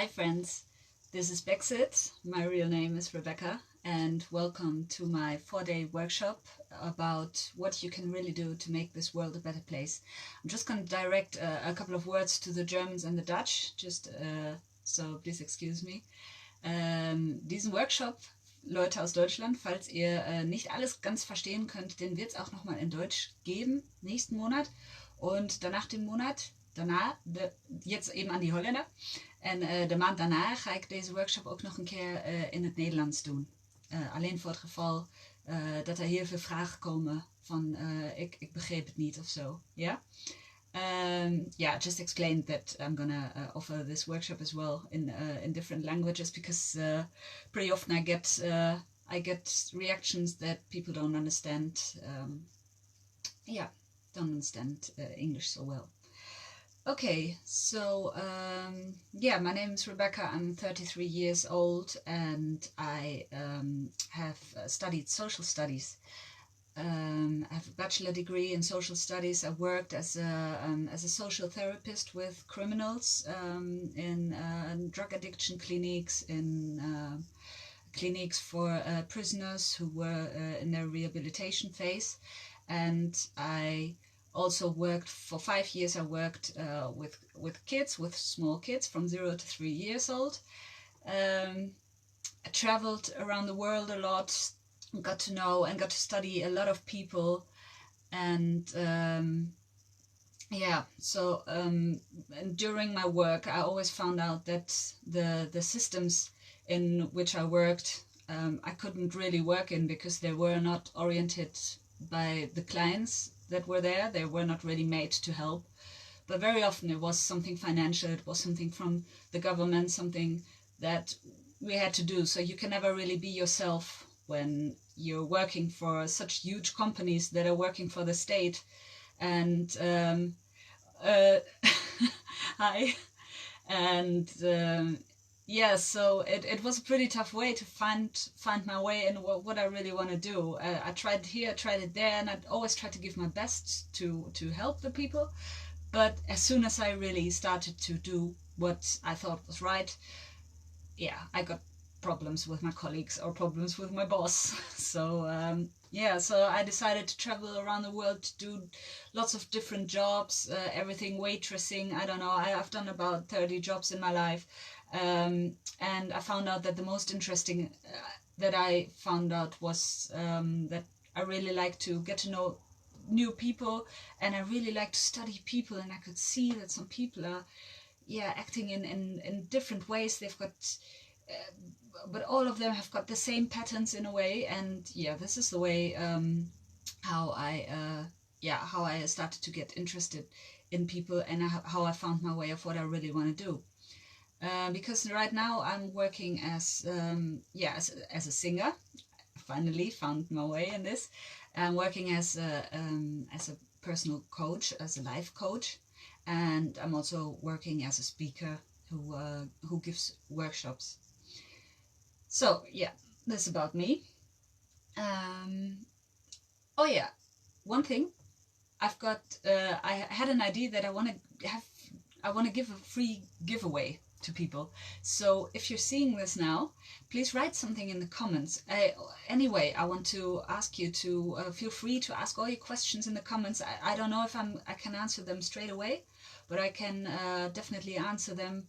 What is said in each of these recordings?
Hi friends, this is BEXIT. My real name is Rebecca and welcome to my 4-day workshop about what you can really do to make this world a better place. I'm just going to direct a couple of words to the Germans and the Dutch, so please excuse me. Diesen Workshop, Leute aus Deutschland, falls ihr nicht alles ganz verstehen könnt, den wird es auch nochmal in Deutsch geben, nächsten Monat. Und danach den Monat, jetzt eben aan die Holländer. En de maand daarna ga ik deze workshop ook nog een keer in het Nederlands doen. Alleen voor het geval dat er heel veel vragen komen van ik begreep het niet of zo. Yeah? Just explain that I'm gonna offer this workshop as well in different languages because pretty often I get reactions that people don't understand. Don't understand English so well. Okay, so my name is Rebecca. I'm 33 years old and I have studied social studies. I have a bachelor degree in social studies. I worked as a social therapist with criminals in drug addiction clinics, in clinics for prisoners who were in their rehabilitation phase. And I also worked for 5 years. I worked with kids, with small kids from 0 to 3 years old. I traveled around the world a lot, got to know and got to study a lot of people, and during my work I always found out that the systems in which I worked I couldn't really work in because they were not oriented by the clients that were there. They were not really made to help, but very often it was something financial, it was something from the government, something that we had to do. So you can never really be yourself when you're working for such huge companies that are working for the state. And hi. And so it was a pretty tough way to find my way in what I really want to do. I tried here, I tried it there, and I always tried to give my best to help the people. But as soon as I really started to do what I thought was right, I got problems with my colleagues or problems with my boss. So I decided to travel around the world to do lots of different jobs, everything waitressing. I don't know, I've done about 30 jobs in my life. And I found out that the most interesting that I found out was that I really like to get to know new people, and I really like to study people, and I could see that some people are acting in different ways. They've got but all of them have got the same patterns in a way, and this is the way how I started to get interested in people, and how I found my way of what I really want to do. Because right now I'm working as a singer. I finally found my way in this. I'm working as a personal coach, as a life coach, and I'm also working as a speaker who gives workshops. So this is about me. One thing I've got. I had an idea that I want to give a free giveaway to people. So if you're seeing this now, please write something in the comments. Anyway, I want to ask you to feel free to ask all your questions in the comments. I don't know if I can answer them straight away, but I can definitely answer them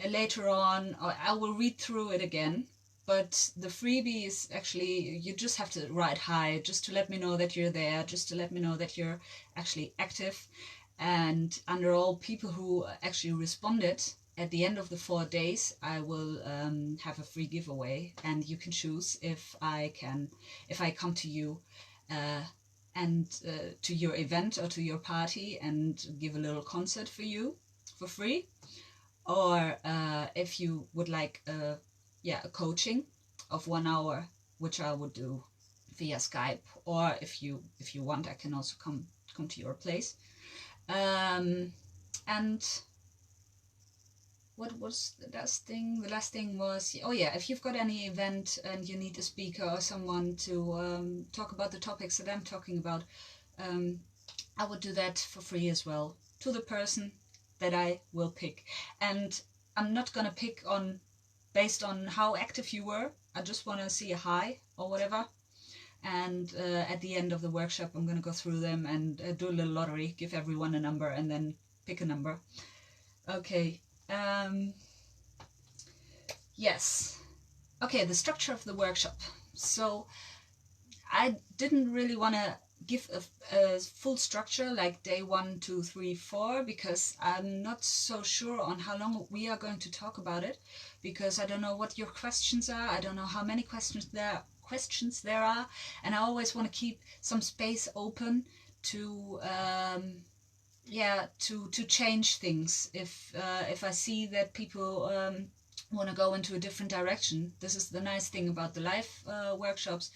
later on, or I will read through it again. But the freebie is actually, you just have to write hi, just to let me know that you're there, just to let me know that you're actually active. And under all people who actually responded, at the end of the 4 days, I will have a free giveaway, and you can choose if I come to you and to your event or to your party and give a little concert for you for free, or if you would like a coaching of 1 hour, which I would do via Skype, or if you want, I can also come to your place. And what was the last thing? The last thing was, if you've got any event and you need a speaker or someone to talk about the topics that I'm talking about, I would do that for free as well, to the person that I will pick. And I'm not gonna pick on based on how active you were. I just want to see a high or whatever. And at the end of the workshop, I'm going to go through them and do a little lottery, give everyone a number, and then pick a number. Okay. Yes. Okay, the structure of the workshop. So I didn't really want to give a full structure like day 1, 2, 3, 4, because I'm not so sure on how long we are going to talk about it, because I don't know what your questions are. I don't know how many questions there are, and I always want to keep some space open to to change things if I see that people want to go into a different direction. This is the nice thing about the live workshops.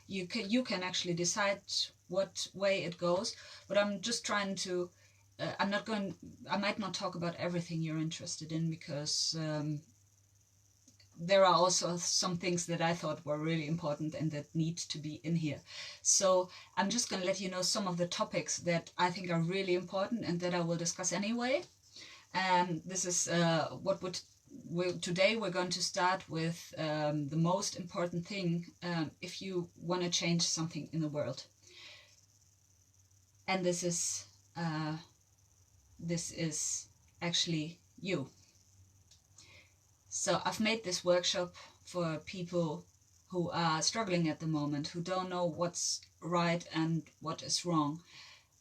You can actually decide what way it goes, but I'm just trying to I might not talk about everything you're interested in, because there are also some things that I thought were really important and that need to be in here. So I'm just going to let you know some of the topics that I think are really important and that I will discuss anyway. And this is today we're going to start with the most important thing if you want to change something in the world. And this is actually you. So I've made this workshop for people who are struggling at the moment, who don't know what's right and what is wrong.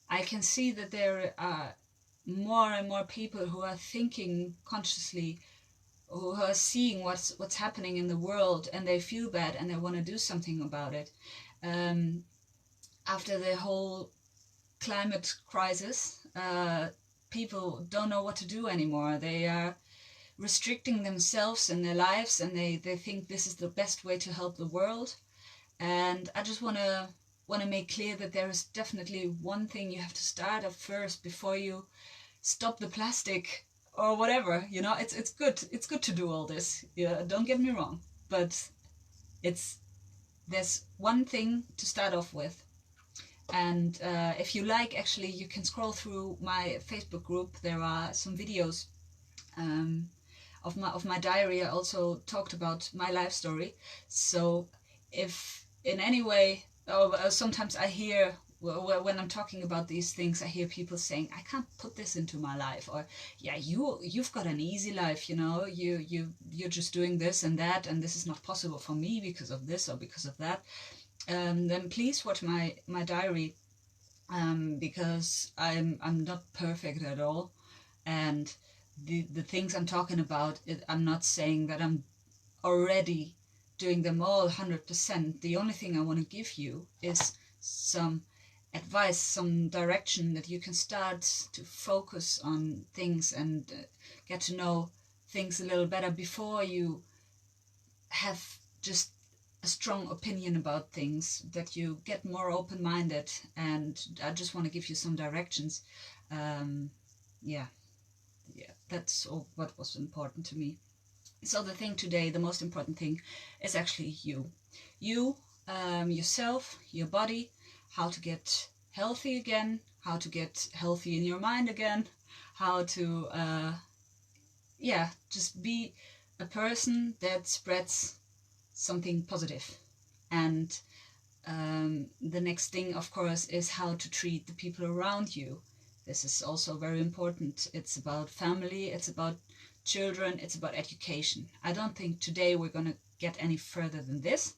I can see that there are more and more people who are thinking consciously, who are seeing what's happening in the world, and they feel bad and they want to do something about it. After the whole climate crisis, people don't know what to do anymore. They are restricting themselves and their lives, and they think this is the best way to help the world. And I just want to make clear that there is definitely one thing you have to start at first before you stop the plastic or whatever. You know, it's good to do all this, yeah, don't get me wrong, but there's one thing to start off with. And if you like, actually, you can scroll through my Facebook group. There are some videos of my diary. I also talked about my life story. So if in any way, sometimes I hear, when I'm talking about these things, I hear people saying, I can't put this into my life, or yeah, you've got an easy life, you know, you're just doing this and that, and this is not possible for me because of this or because of that. Then please watch my diary, because I'm not perfect at all, and the things I'm talking about, I'm not saying that I'm already doing them all 100%. The only thing I want to give you is some advice, some direction that you can start to focus on things and get to know things a little better before you have just a strong opinion about things, that you get more open-minded. And I just want to give you some directions. Yeah, that's all what was important to me. So the thing today, the most important thing, is actually you, yourself, your body, how to get healthy again, how to get healthy in your mind again, how to just be a person that spreads something positive. And the next thing, of course, is how to treat the people around you. This is also very important. It's about family, it's about children, it's about education. I don't think today we're going to get any further than this,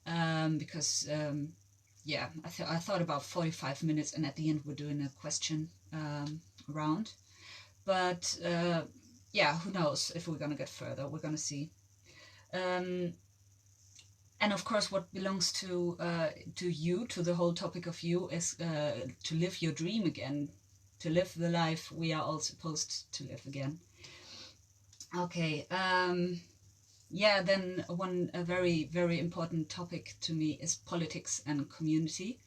because I thought about 45 minutes, and at the end we're doing a question round. But who knows if we're going to get further. We're going to see. And of course, what belongs to you, to the whole topic of you, is to live your dream again, to live the life we are all supposed to live again. Okay, then a very, very important topic to me is politics and community.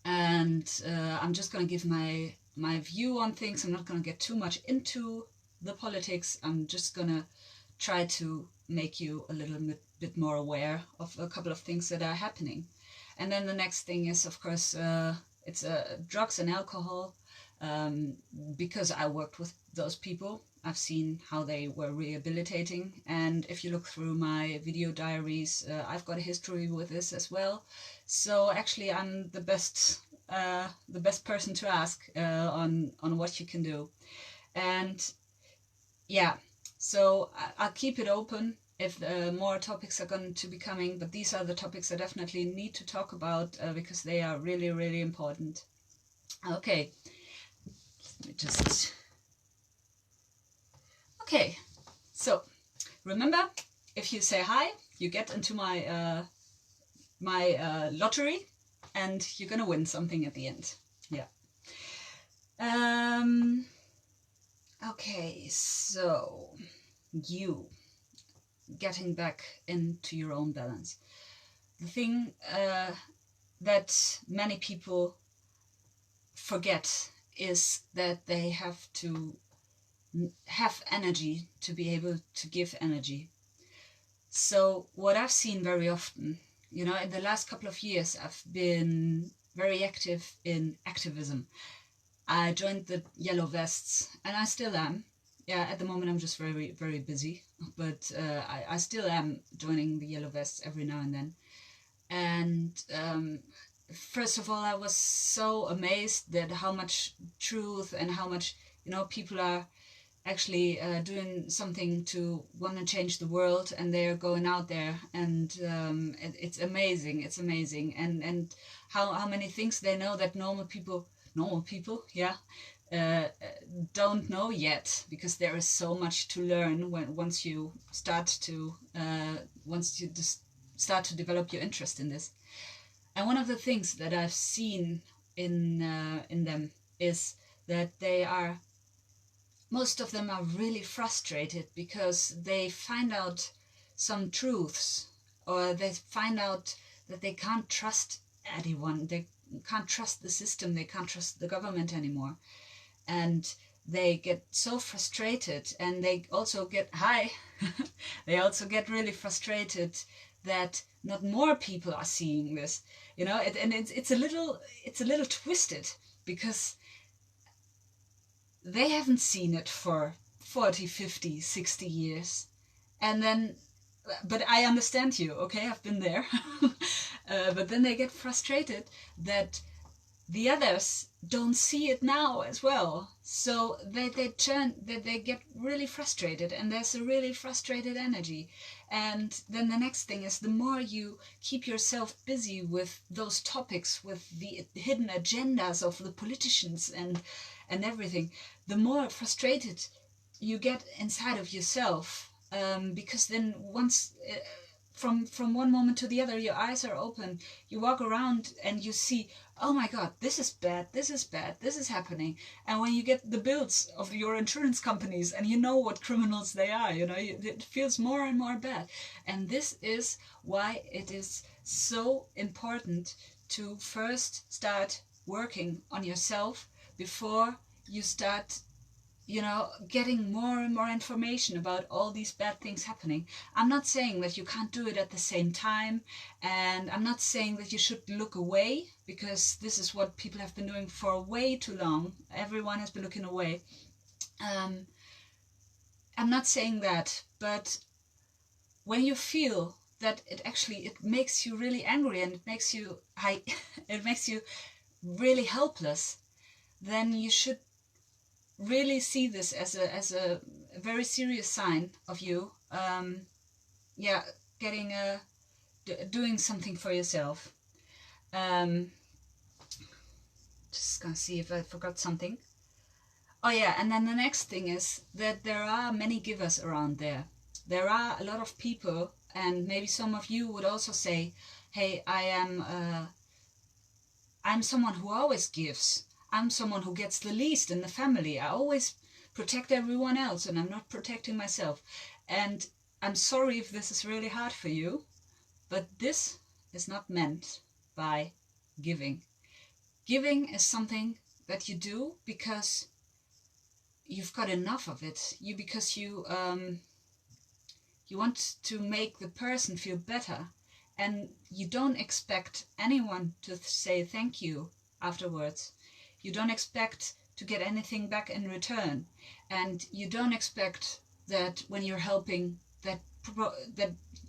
And I'm just going to give my view on things. I'm not going to get too much into the politics. I'm just going to try to make you a little bit more aware of a couple of things that are happening. And then the next thing is, of course, it's drugs and alcohol, because I worked with those people. I've seen how they were rehabilitating. And if you look through my video diaries, I've got a history with this as well. So actually I'm the best person to ask on what you can do. And yeah, so I'll keep it open if more topics are going to be coming, but these are the topics I definitely need to talk about because they are really, really important. Okay, let me just... Okay, so remember, if you say hi, you get into my lottery, and you're gonna win something at the end. Yeah. Okay, so you getting back into your own balance. The thing that many people forget is that they have to have energy to be able to give energy. So what I've seen very often, you know, in the last couple of years, I've been very active in activism. I joined the Yellow Vests, and I still am. Yeah, at the moment I'm just very, very busy, but I still am joining the Yellow Vests every now and then. And first of all, I was so amazed at how much truth and how much, you know, people are actually doing something to want to change the world, and they're going out there, and it's amazing. It's amazing, and how many things they know that normal people, yeah, don't know yet, because there is so much to learn once you start to start to develop your interest in this. And one of the things that I've seen in them is that most of them are really frustrated because they find out some truths, or they find out that they can't trust anyone, they can't trust the system, they can't trust the government anymore. And they get so frustrated, and they also get they also get really frustrated that not more people are seeing this, you know. It's a little twisted, because they haven't seen it for 40, 50, 60 years. And then, but I understand you, okay, I've been there. But then they get frustrated that the others don't see it now as well. So they get really frustrated, and there's a really frustrated energy. And then the next thing is, the more you keep yourself busy with those topics, with the hidden agendas of the politicians and everything, the more frustrated you get inside of yourself, because then once from one moment to the other, your eyes are open, you walk around and you see, oh my god, this is bad, this is bad, this is happening. And when you get the bills of your insurance companies, and you know what criminals they are, you know, it feels more and more bad. And this is why it is so important to first start working on yourself before you start, you know, getting more and more information about all these bad things happening. I'm not saying that you can't do it at the same time, and I'm not saying that you should look away, because this is what people have been doing for way too long. Everyone has been looking away. I'm not saying that, but when you feel that it makes you really angry, and it makes you really helpless, then you should really see this as a very serious sign of you, doing something for yourself. Just gonna see if I forgot something. Oh yeah, and then the next thing is that there are many givers around there. There are a lot of people, and maybe some of you would also say, hey, I'm someone who always gives. I'm someone who gets the least in the family. I always protect everyone else, and I'm not protecting myself. And I'm sorry if this is really hard for you, but this is not meant by giving. Giving is something that you do because you've got enough of it. Because you want to make the person feel better, and you don't expect anyone to say thank you afterwards. You don't expect to get anything back in return, and you don't expect that when you're helping that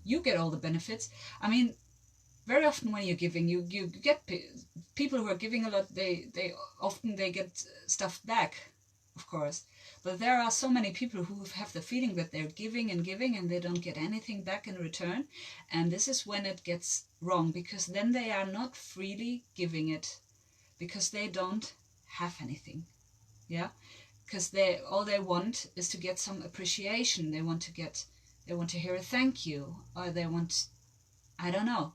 you get all the benefits. I mean, very often when you're giving, you get people who are giving a lot, they often get stuff back, of course. But there are so many people who have the feeling that they're giving and giving and they don't get anything back in return. And this is when it gets wrong, because then they are not freely giving it, because they don't have anything. Yeah, because all they want is to get some appreciation. They want to hear a thank you, or they want, I don't know,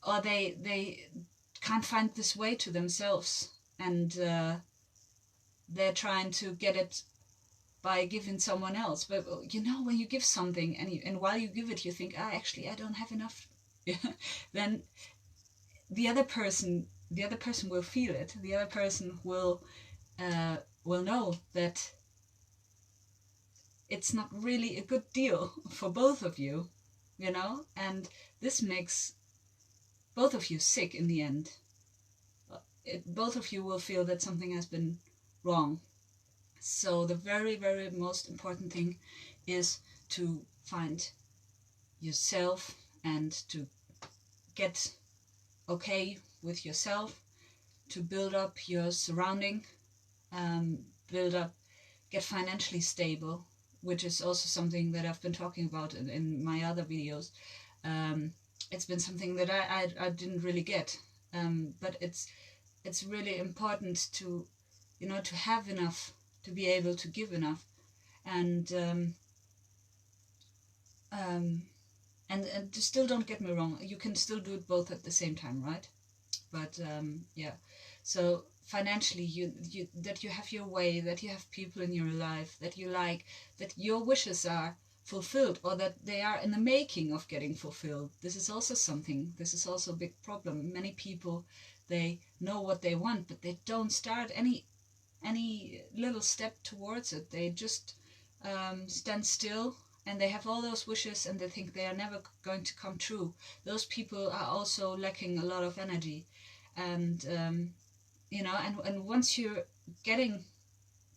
or they can't find this way to themselves, and they're trying to get it by giving someone else. But you know, when you give something and while you give it, you think, actually I don't have enough, then the other person will feel it. The other person will know that it's not really a good deal for both of you, you know, and this makes both of you sick in the end. Both of you will feel that something has been wrong. So the very, very most important thing is to find yourself and to get okay with yourself, to build up your surrounding, get financially stable, which is also something that I've been talking about in my other videos. It's been something that I didn't really get, but it's really important to, you know, to have enough, to be able to give enough, and to still, don't get me wrong, you can still do it both at the same time, right? But yeah, so financially, that you have your way, that you have people in your life that you like, that your wishes are fulfilled, or that they are in the making of getting fulfilled. This is also a big problem. Many people, they know what they want, but they don't start any little step towards it. They just stand still, and they have all those wishes and they think they are never going to come true. Those people are also lacking a lot of energy, and you know, and once you're getting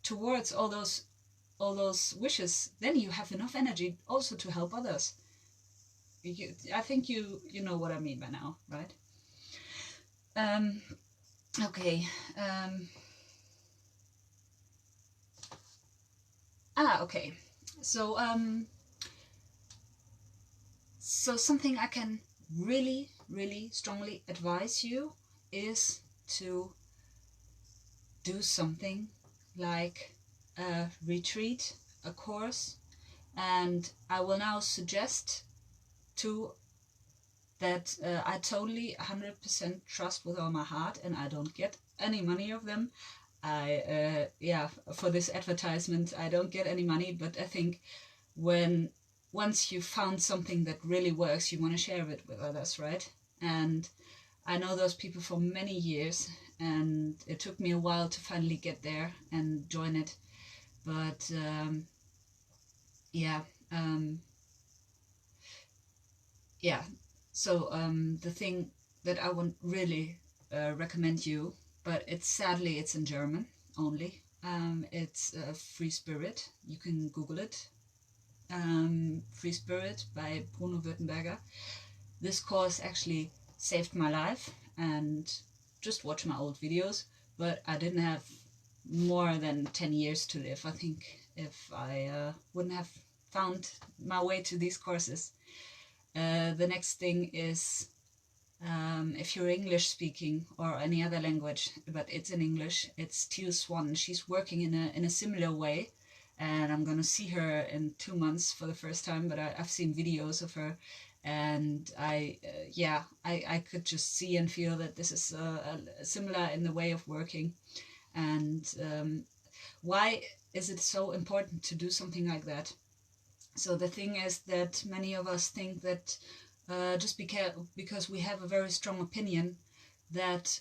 towards all those wishes, then you have enough energy also to help others. I think you know what I mean by now, right? Okay. Okay. So so something I can really, really strongly advise you is to do something like a retreat, a course, and I will now suggest two that I totally 100% trust with all my heart, and I don't get any money of them. Yeah, for this advertisement I don't get any money, but I think once you found something that really works, you want to share it with others, right? And I know those people for many years, and it took me a while to finally get there and join it. But yeah, yeah. So the thing that I would really recommend you, but sadly it's in German only. It's Free Spirit. You can Google it. Free Spirit by Bruno Württemberger. This course actually saved my life, and just watch my old videos, but I didn't have more than 10 years to live, I think, if I wouldn't have found my way to these courses. The next thing is, if you're English speaking or any other language, but it's in English, it's Teal Swan. She's working in a similar way, and I'm gonna see her in 2 months for the first time, but I've seen videos of her, and I could just see and feel that this is similar in the way of working. And why is it so important to do something like that? So the thing is that many of us think that just because we have a very strong opinion that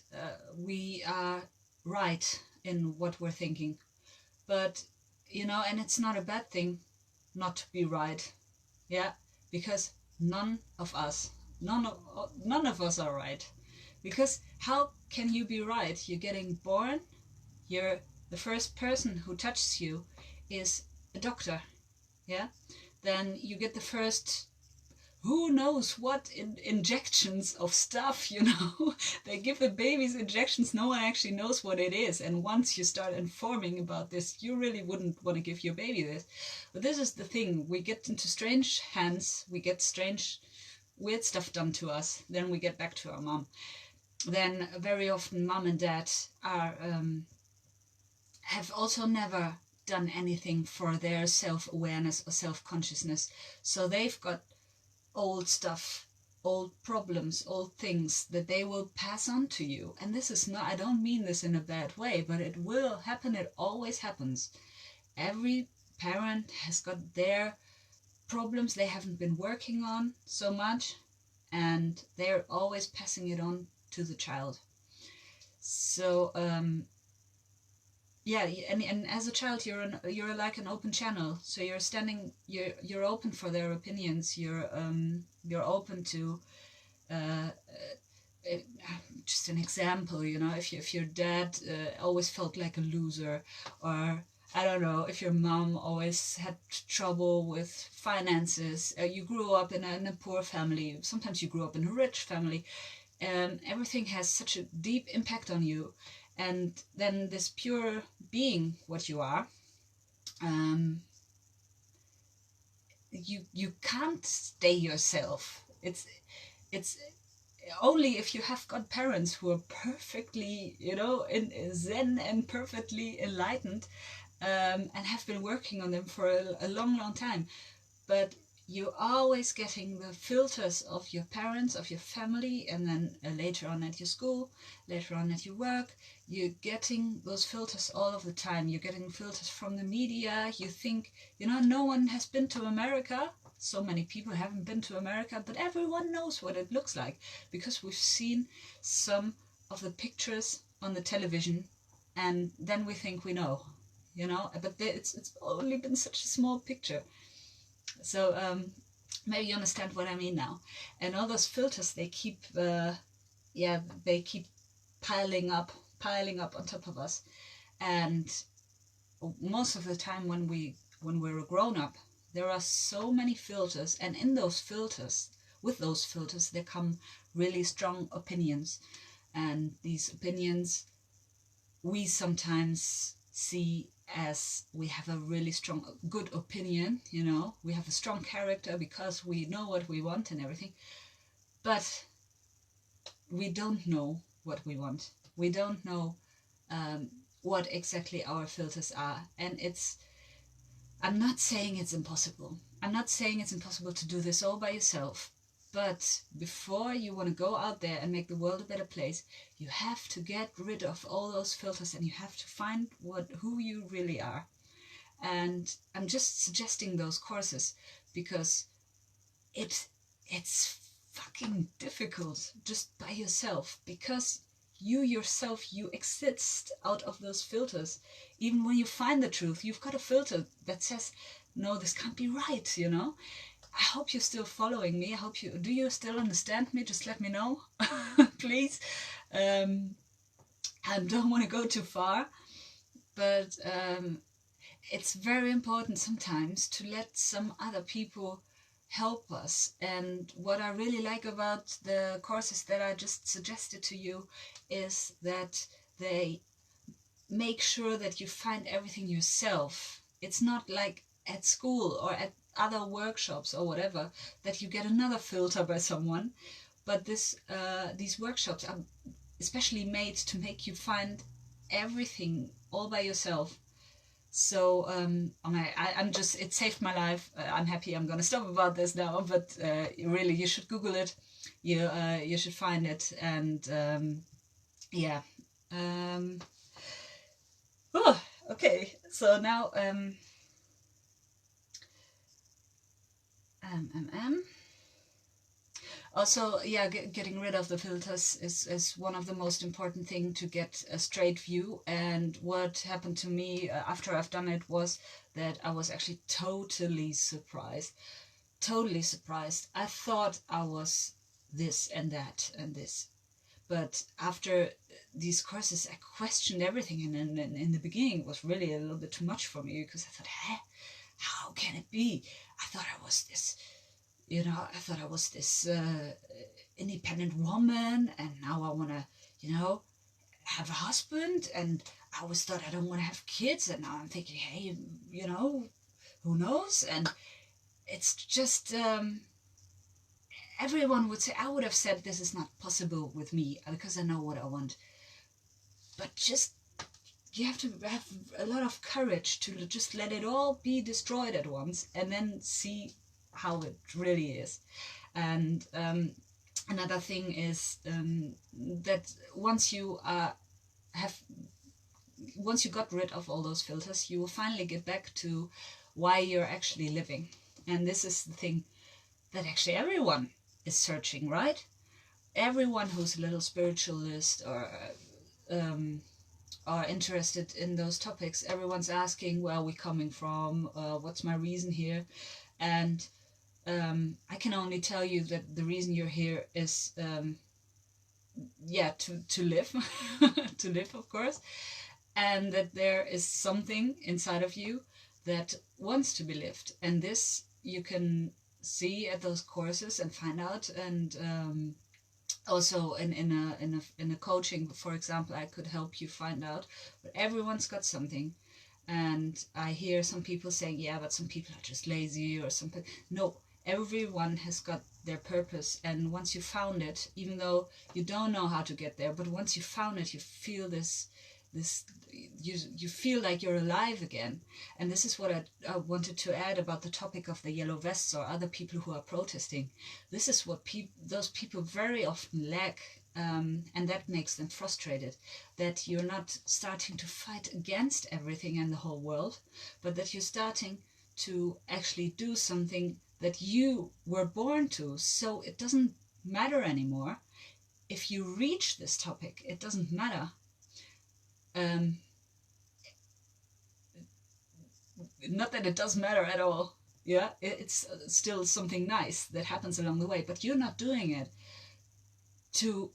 we are right in what we're thinking. But, you know, and it's not a bad thing not to be right. Yeah, because none of us are right. Because how can you be right? You're getting born the first person who touches you is a doctor, yeah, then you get the first who knows what injections of stuff, you know. They give the babies injections, no one actually knows what it is, and once you start informing about this, you really wouldn't want to give your baby this. But this is the thing, we get into strange hands, we get strange weird stuff done to us, then we get back to our mom. Then very often mom and dad are have also never done anything for their self-awareness or self-consciousness, so they've got old stuff, old problems, old things that they will pass on to you. And this is not, I don't mean this in a bad way, but it will happen, it always happens. Every parent has got their problems they haven't been working on so much, and they're always passing it on to the child. So yeah, and as a child you're like an open channel, so you're open for their opinions, you're open to just an example, you know, if your dad always felt like a loser, or I don't know, if your mom always had trouble with finances, you grew up in a poor family, sometimes you grew up in a rich family, everything has such a deep impact on you. And then this pure being, what you are, you can't stay yourself. It's only if you have got parents who are perfectly, you know, in zen and perfectly enlightened, and have been working on them for a long time. But you're always getting the filters of your parents, of your family, and then later on at your school, later on at your work, you're getting those filters all of the time. You're getting filters from the media. You think, you know, no one has been to America. So many people haven't been to America, but everyone knows what it looks like because we've seen some of the pictures on the television, and then we think we know, you know, but it's only been such a small picture. So maybe you understand what I mean now. And all those filters, they keep they keep piling up on top of us. And most of the time when we're a grown-up, there are so many filters, and in those filters, with those filters, there come really strong opinions. And these opinions we sometimes see as we have a really strong, good opinion, you know, we have a strong character because we know what we want and everything, but we don't know what we want. We don't know what exactly our filters are. And I'm not saying it's impossible. I'm not saying it's impossible to do this all by yourself. But before you want to go out there and make the world a better place, you have to get rid of all those filters, and you have to find who you really are. And I'm just suggesting those courses because it's fucking difficult just by yourself, because you yourself, you exist out of those filters. Even when you find the truth, you've got a filter that says, no, this can't be right, you know. I hope you're still following me. Do you still understand me? Just let me know, please. I don't want to go too far, but it's very important sometimes to let some other people help us. And what I really like about the courses that I just suggested to you is that they make sure that you find everything yourself. It's not like at school or at other workshops or whatever that you get another filter by someone, but these workshops are especially made to make you find everything all by yourself. So I'm just, it saved my life. I'm happy. I'm gonna stop about this now, but really you should Google it. You should find it. And yeah. Oh, okay, so now also, yeah, getting rid of the filters is one of the most important thing to get a straight view. And what happened to me after I've done it was that I was actually totally surprised. Totally surprised. I thought I was this and that and this. But after these courses, I questioned everything, and in the beginning it was really a little bit too much for me, because I thought, how can it be? I thought I was this, you know, I thought I was this independent woman, and now I want to, you know, have a husband, and I always thought I don't want to have kids, and now I'm thinking, hey, you know, who knows? And it's just, everyone would say, I would have said this is not possible with me, because I know what I want. But just, you have to have a lot of courage to just let it all be destroyed at once, and then see how it really is. And another thing is that once you got rid of all those filters, you will finally get back to why you're actually living. And this is the thing that actually everyone is searching, right? Everyone who's a little spiritualist or are interested in those topics, everyone's asking, where are we coming from? What's my reason here? And I can only tell you that the reason you're here is, to live, to live, of course, and that there is something inside of you that wants to be lived, and this you can see at those courses and find out. And also in a coaching, for example, I could help you find out. But everyone's got something. And I hear some people saying, yeah, but some people are just lazy or something. No, everyone has got their purpose, and once you found it, even though you don't know how to get there, but once you found it, you feel you feel like you're alive again. And this is what I wanted to add about the topic of the yellow vests or other people who are protesting. This is what those people very often lack, and that makes them frustrated, that you're not starting to fight against everything and the whole world, but that you're starting to actually do something that you were born to. So it doesn't matter anymore if you reach this topic. It doesn't matter. Not that it does matter at all. Yeah, it's still something nice that happens along the way, but you're not doing it to,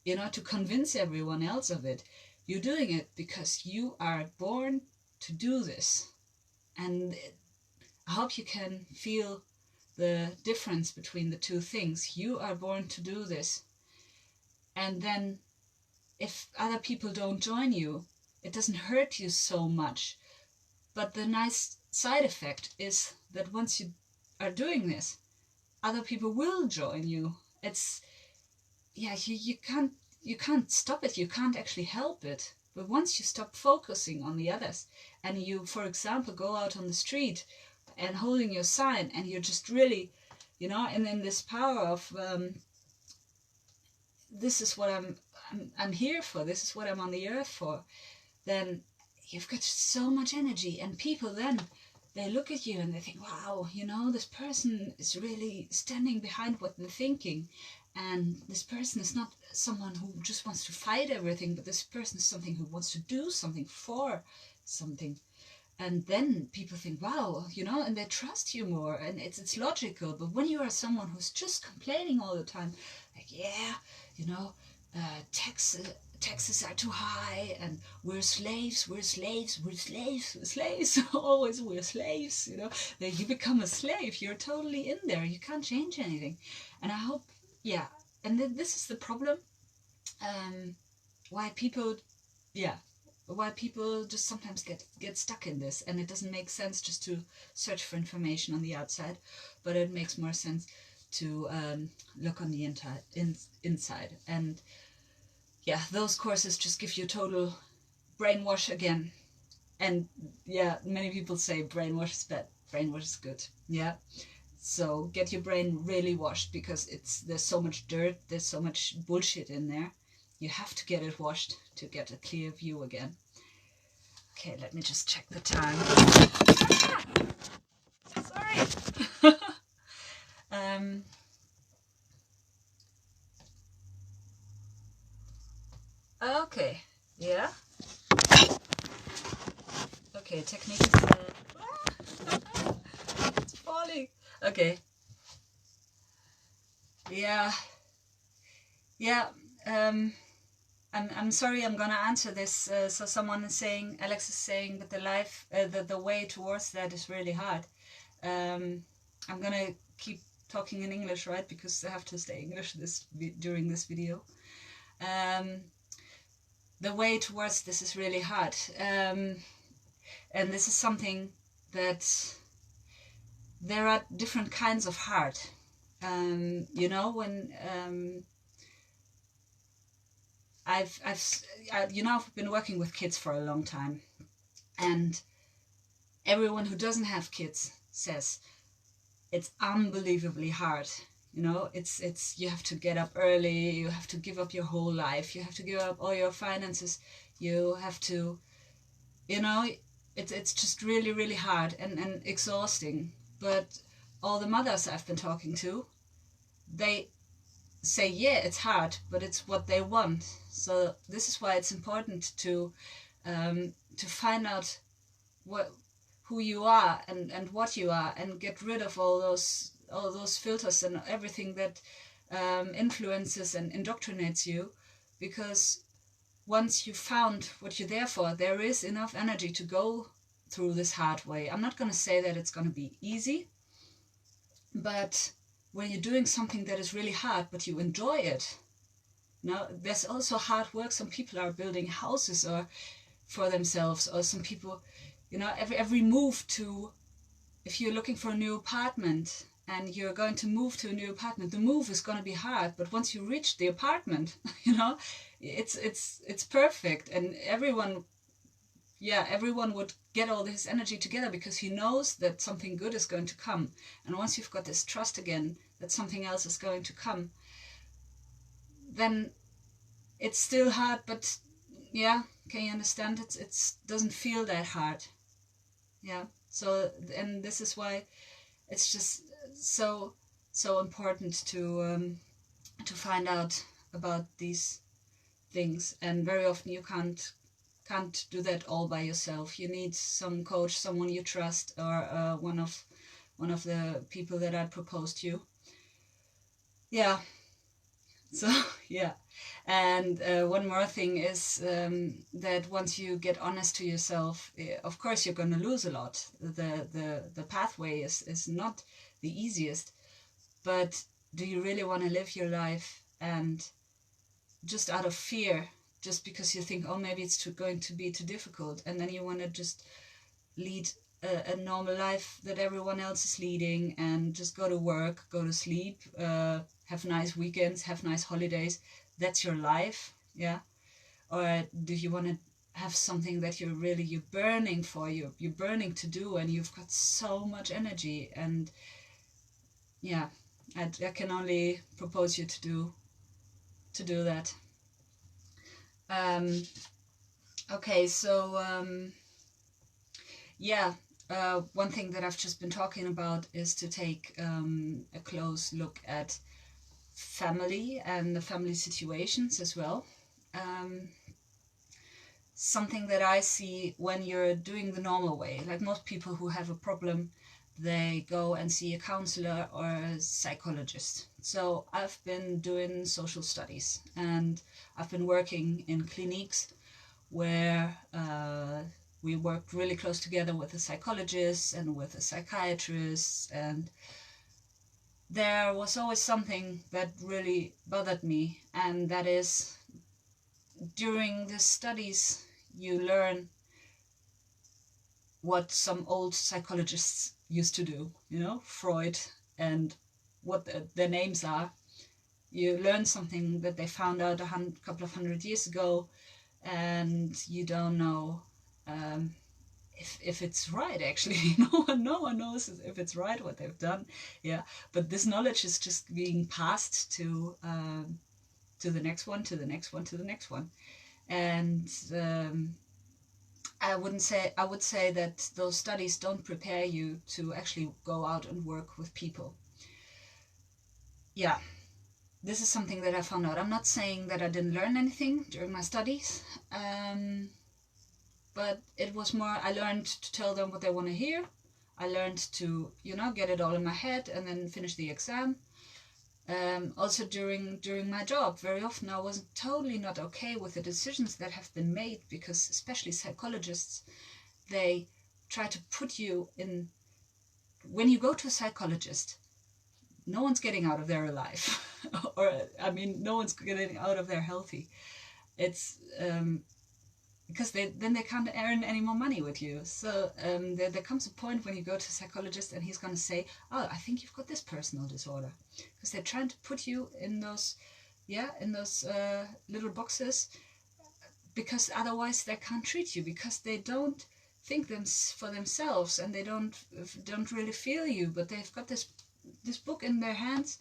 you know, to convince everyone else of it. You're doing it because you are born to do this. And I hope you can feel the difference between the two things. You are born to do this. And then if other people don't join you, it doesn't hurt you so much. But the nice side effect is that once you are doing this, other people will join you. It's, yeah, you can't stop it. You can't actually help it. But once you stop focusing on the others, and you, for example, go out on the street and holding your sign, and you're just really, you know, and then this power of this is what I'm here for, this is what I'm on the earth for, then you've got so much energy, and people then, they look at you and they think, wow, you know, this person is really standing behind what they're thinking, and this person is not someone who just wants to fight everything, but this person is something who wants to do something for something. And then people think, wow, you know, and they trust you more, and it's logical. But when you are someone who's just complaining all the time, like, yeah, you know, taxes are too high, and we're slaves, always we're slaves, you know, then you become a slave. You're totally in there. You can't change anything. And I hope, yeah, and this is the problem, why people just sometimes get stuck in this, and it doesn't make sense just to search for information on the outside, but it makes more sense to look on the inside. And yeah, those courses just give you total brainwash again. And yeah, many people say brainwash is bad, brainwash is good. Yeah, so get your brain really washed, because there's so much dirt, there's so much bullshit in there. You have to get it washed to get a clear view again. Okay, let me just check the time. Sorry. Okay, yeah. Okay, technique is it's falling. Okay. Yeah. I'm sorry, I'm gonna answer this. So someone is saying, Alex is saying that the way towards that is really hard. I'm gonna keep talking in English, right? Because I have to stay English during this video. The way towards this is really hard, and this is something that there are different kinds of heart. You know, when I've been working with kids for a long time, and everyone who doesn't have kids says it's unbelievably hard. You know, it's you have to get up early, you have to give up your whole life, you have to give up all your finances, you have to, you know, it's just really, really hard and exhausting. But all the mothers I've been talking to, they say, yeah, it's hard, but it's what they want. So this is why it's important to find out who you are and what you are, and get rid of all those filters and everything that influences and indoctrinates you, because once you've found what you're there for, there is enough energy to go through this hard way. I'm not going to say that it's going to be easy, but when you're doing something that is really hard but you enjoy it, now there's also hard work. Some people are building houses or for themselves, or some people, you know, every move to, if you're looking for a new apartment and you're going to move to a new apartment, the move is going to be hard, but once you reach the apartment, you know, it's perfect, and everyone would get all this energy together because he knows that something good is going to come. And once you've got this trust again that something else is going to come, then it's still hard, but yeah, can you understand? It doesn't feel that hard. Yeah. So, and this is why it's just so important to find out about these things. And very often you can't do that all by yourself. You need some coach, someone you trust, or one of the people that I proposed you. Yeah. So yeah. And one more thing is that once you get honest to yourself, of course you're going to lose a lot. The pathway is not the easiest, but do you really want to live your life and just out of fear, just because you think, oh, maybe it's going to be too difficult, and then you want to just lead a normal life that everyone else is leading, and just go to work, go to sleep, have nice weekends, have nice holidays? That's your life, yeah? Or do you want to have something that you're burning for, you're burning to do, and you've got so much energy? And yeah, I can only propose you to do that. Okay, so yeah, one thing that I've just been talking about is to take a close look at family and the family situations as well. Something that I see when you're doing the normal way, like most people who have a problem, they go and see a counselor or a psychologist. So I've been doing social studies, and I've been working in clinics where we worked really close together with a psychologist and with a psychiatrist, and there was always something that really bothered me, and that is, during the studies you learn what some old psychologists used to do, you know, Freud, and what their names are. You learn something that they found out a couple of hundred years ago, and you don't know if it's right, actually. No one knows if it's right what they've done. Yeah, but this knowledge is just being passed to the next one, to the next one, to the next one. And I would say that those studies don't prepare you to actually go out and work with people. Yeah, this is something that I found out. I'm not saying that I didn't learn anything during my studies, but it was more, I learned to tell them what they want to hear. I learned to, you know, get it all in my head and then finish the exam. Also during my job, very often I was totally not okay with the decisions that have been made, because especially psychologists, they try to put you in. When you go to a psychologist, no one's getting out of there alive, or I mean, no one's getting out of there healthy. It's because then they can't earn any more money with you. So there comes a point when you go to a psychologist and he's going to say, oh, I think you've got this personal disorder, because they're trying to put you in those little boxes, because otherwise they can't treat you, because they don't think for themselves, and they don't really feel you, but they've got this book in their hands,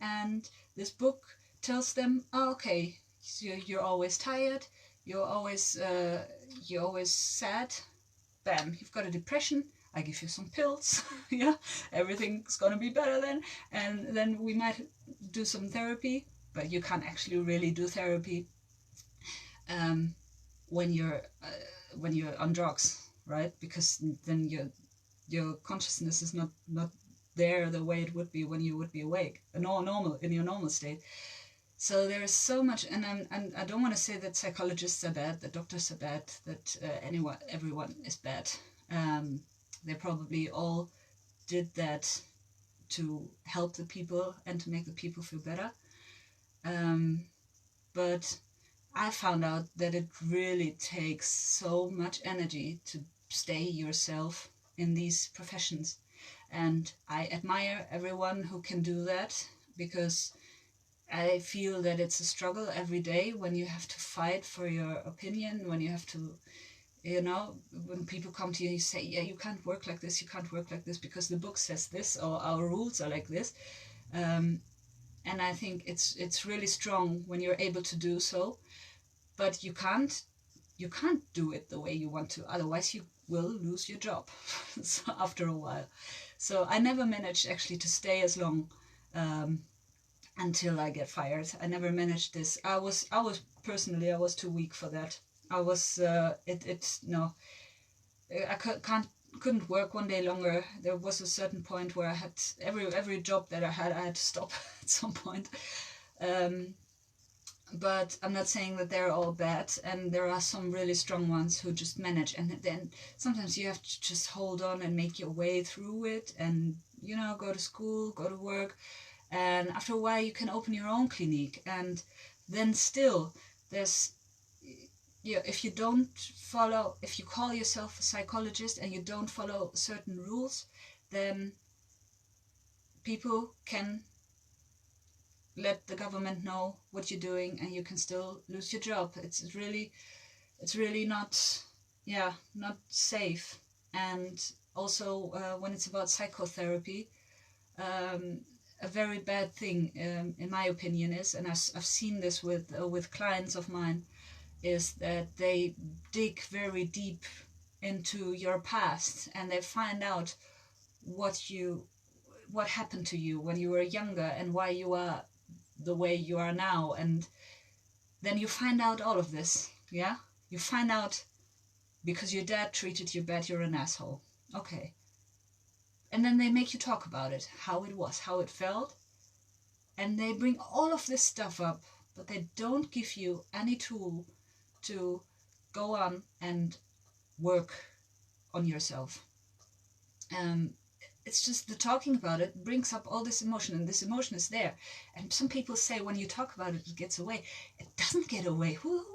and this book tells them, oh, okay, so you're always tired, you're always sad, bam, you've got a depression, I give you some pills, yeah, everything's gonna be better then, and then we might do some therapy, but you can't actually really do therapy when you're on drugs, right? Because then your consciousness is not there the way it would be when you would be awake, in your normal state. So there is so much, and I don't want to say that psychologists are bad, that doctors are bad, that everyone is bad. They probably all did that to help the people and to make the people feel better. But I found out that it really takes so much energy to stay yourself in these professions. And I admire everyone who can do that, because I feel that it's a struggle every day when you have to fight for your opinion, when you have to, when people come to you and you say, yeah, you can't work like this, you can't work like this because the book says this, or our rules are like this. And I think it's really strong when you're able to do so, but you can't do it the way you want to, otherwise you will lose your job so after a while. So I never managed actually to stay as long until I get fired. I never managed this. I was personally, I was too weak for that. I was no, I couldn't work one day longer. There was a certain point where I had every job that I had to stop at some point. But I'm not saying that they're all bad, and there are some really strong ones who just manage, and then sometimes you have to just hold on and make your way through it, and go to school, go to work, and after a while you can open your own clinic. And then still there's, if you call yourself a psychologist and you don't follow certain rules, then people can let the government know what you're doing, and you can still lose your job. It's really not safe. And also when it's about psychotherapy, a very bad thing, in my opinion, is, and I've seen this with clients of mine, is that they dig very deep into your past, and they find out what happened to you when you were younger and why you are the way you are now. And then you find out all of this, yeah? You find out because your dad treated you bad, you're an asshole. Okay. And then they make you talk about it, how it was, how it felt. And they bring all of this stuff up, but they don't give you any tool to go on and work on yourself. It's just the talking about it brings up all this emotion, and this emotion is there. And some people say when you talk about it, it gets away. It doesn't get away. Who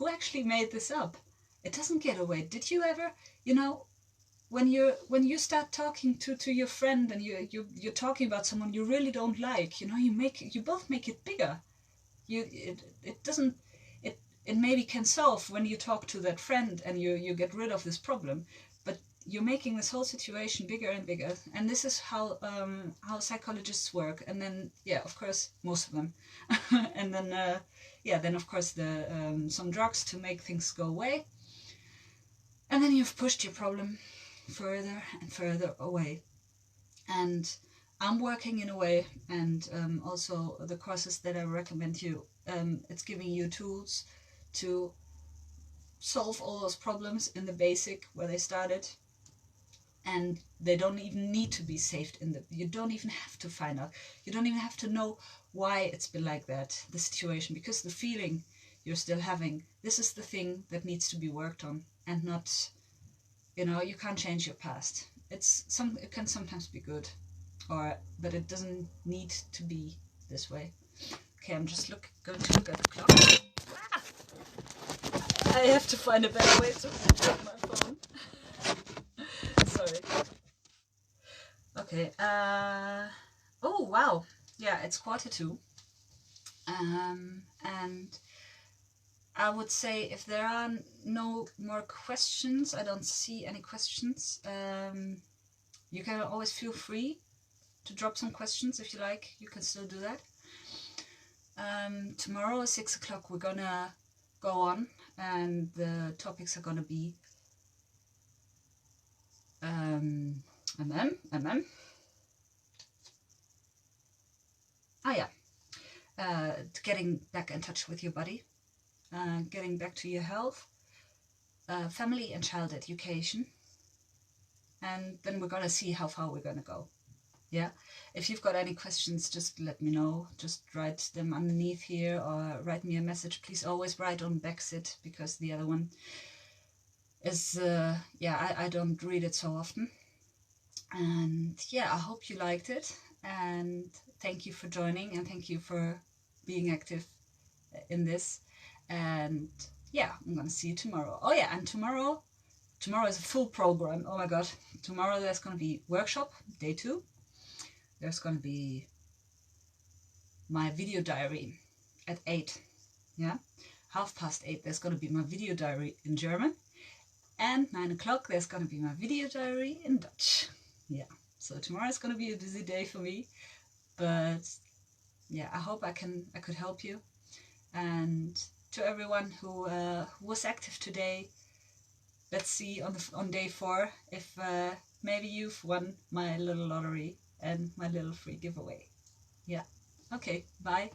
actually made this up? It doesn't get away. Did you ever, when you start talking to your friend, and you're talking about someone you really don't like, you both make it bigger. It maybe can solve when you talk to that friend and you get rid of this problem, but you're making this whole situation bigger and bigger. And this is how psychologists work. And then of course most of them and then of course the some drugs to make things go away, and then you've pushed your problem further and further away. And I'm working in a way, and also the courses that I recommend you, it's giving you tools to solve all those problems in the basic where they started. and they don't even need to be saved in the, you don't even have to find out, you don't even have to know why it's been like that, the situation, because the feeling you're still having, this is the thing that needs to be worked on, and not, you know, you can't change your past. It can sometimes be good, but it doesn't need to be this way. Okay, I'm just going to look at the clock. Ah! I have to find a better way to get my phone. Sorry. Okay. Oh wow. Yeah, it's 1:45. And I would say if there are no more questions, I don't see any questions. You can always feel free to drop some questions if you like. You can still do that. Tomorrow at 6 o'clock we're gonna go on, and the topics are gonna be getting back in touch with your body, getting back to your health, family and child education, and then we're gonna see how far we're gonna go. Yeah, if you've got any questions, just let me know. Just write them underneath here, or write me a message. Please always write on BEXIT, because the other one is, I don't read it so often. And yeah, I hope you liked it, and thank you for joining, and thank you for being active in this. And yeah, I'm gonna see you tomorrow. Oh yeah, and tomorrow is a full program. Oh my god, tomorrow there's gonna be workshop day 2. There's gonna be my video diary at 8. Yeah, 8:30 there's gonna be my video diary in German, and 9 o'clock there's gonna be my video diary in Dutch. Yeah, so tomorrow is gonna be a busy day for me, but yeah, I hope I could help you. And to everyone who was active today, let's see on day 4 if maybe you've won my little lottery and my little free giveaway. Yeah, okay, bye.